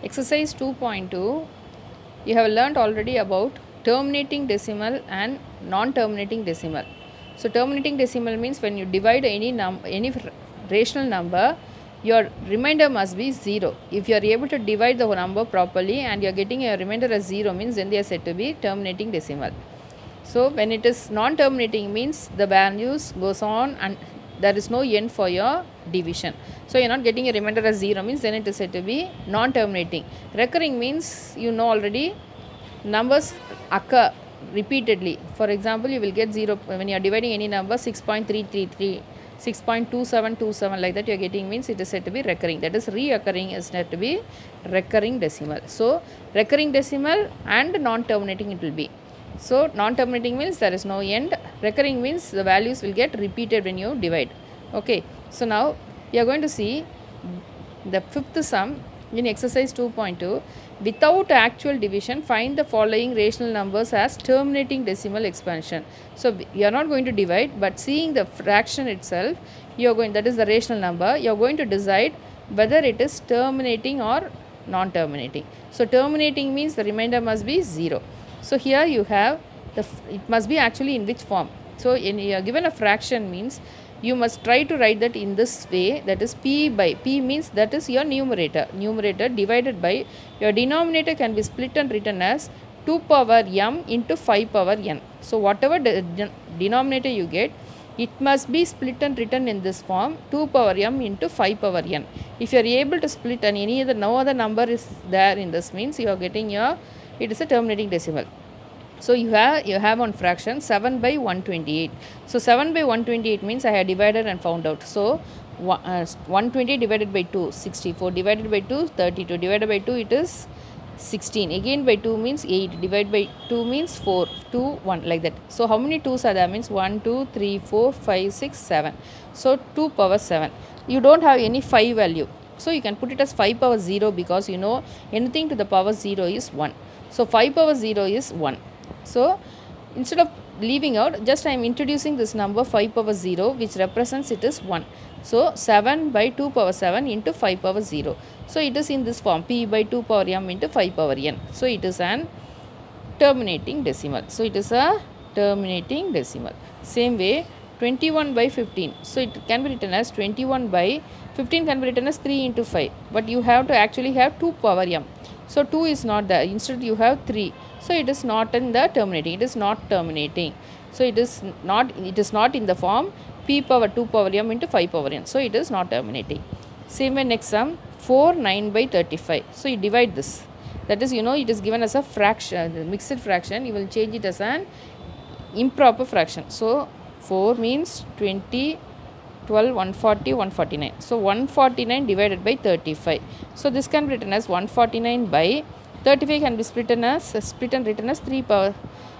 Exercise 2.2, you have learnt already about terminating decimal and non-terminating decimal. So terminating decimal means when you divide any rational number, your remainder must be 0. If you are able to divide the number properly and you are getting a remainder as 0 means then they are said to be terminating decimal. So when it is non-terminating means the values goes on and there is no end for your division. So you are not getting a remainder as 0 means then it is said to be non-terminating. Recurring means you know already numbers occur repeatedly. For example, you will get 0 when you are dividing any number 6.333, 6.2727 like that you are getting means it is said to be recurring. That is reoccurring is said to be recurring decimal. So recurring decimal and non-terminating it will be. So non-terminating means there is no end. Recurring means the values will get repeated when you divide. Okay. So now we are going to see the fifth sum in exercise 2.2. Without actual division, find the following rational numbers as terminating decimal expansion. So you are not going to divide, but seeing the fraction itself, you are going, that is the rational number, you are going to decide whether it is terminating or non-terminating. So terminating means the remainder must be 0. So here you have it must be actually in which form. So in you are given a fraction means you must try to write that in this way, that is p by p means that is your numerator divided by your denominator can be split and written as 2 power m into 5 power n. So whatever denominator you get, it must be split and written in this form 2 power m into 5 power n. If you are able to split and no other number is there in this means you are getting your, it is a terminating decimal. So you have on fraction 7 by 128. So 7 by 128 means I have divided and found out. So 120 divided by 2 64, divided by 2 32, divided by 2 it is 16, again by 2 means 8, divided by 2 means 4, 2 1 like that. So how many 2s are there means 1 2 3 4 5 6 7. So 2 power 7. You don't have any 5 value, so you can put it as 5 power 0 because you know anything to the power 0 is 1. So 5 power 0 is 1. So instead of leaving out, just I am introducing this number 5 power 0 which represents it is 1. So 7 by 2 power 7 into 5 power 0. So it is in this form p by 2 power m into 5 power n. So it is an terminating decimal. So it is a terminating decimal. Same way 21 by 15. So it can be written as 21 by 15 can be written as 3 into 5. But you have to actually have 2 power m. So 2 is not there. Instead you have 3. So it is not in the terminating. It is not terminating. So it is not in the form p power 2 power m into 5 power n. So it is not terminating. Same way next sum 4 9 by 35. So you divide this. That is, it is given as a fraction, mixed fraction. You will change it as an improper fraction. So 4 means 20, 12, 140, 149. So 149 divided by 35. So this can be written as 149 by 35 can be split and written as 3 power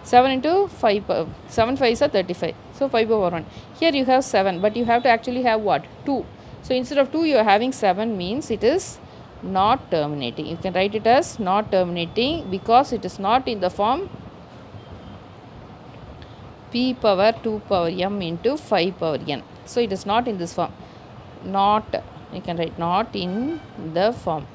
7 into 5 power 7 5 is 35. So 5 power 1. Here you have 7, but you have to actually have what? 2. So instead of 2 you are having 7 means it is not terminating. You can write it as not terminating because it is not in the form p power 2 power m into 5 power n. So it is not in this form. Not, you can write not in the form.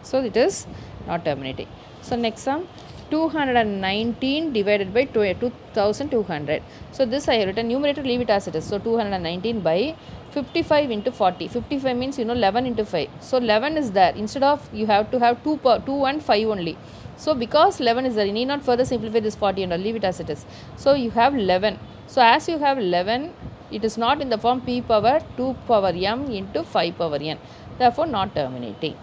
So it is not terminating. So next sum 219 divided by 2200. So this I have written numerator, leave it as it is. So 219 by 55 into 40. 55 means 11 into 5. So 11 is there. Instead of you have to have 2 and 5 only. So because 11 is there, you need not further simplify this 40 and leave it as it is. So you have 11. So as you have 11, it is not in the form p power 2 power m into 5 power n. Therefore not terminating.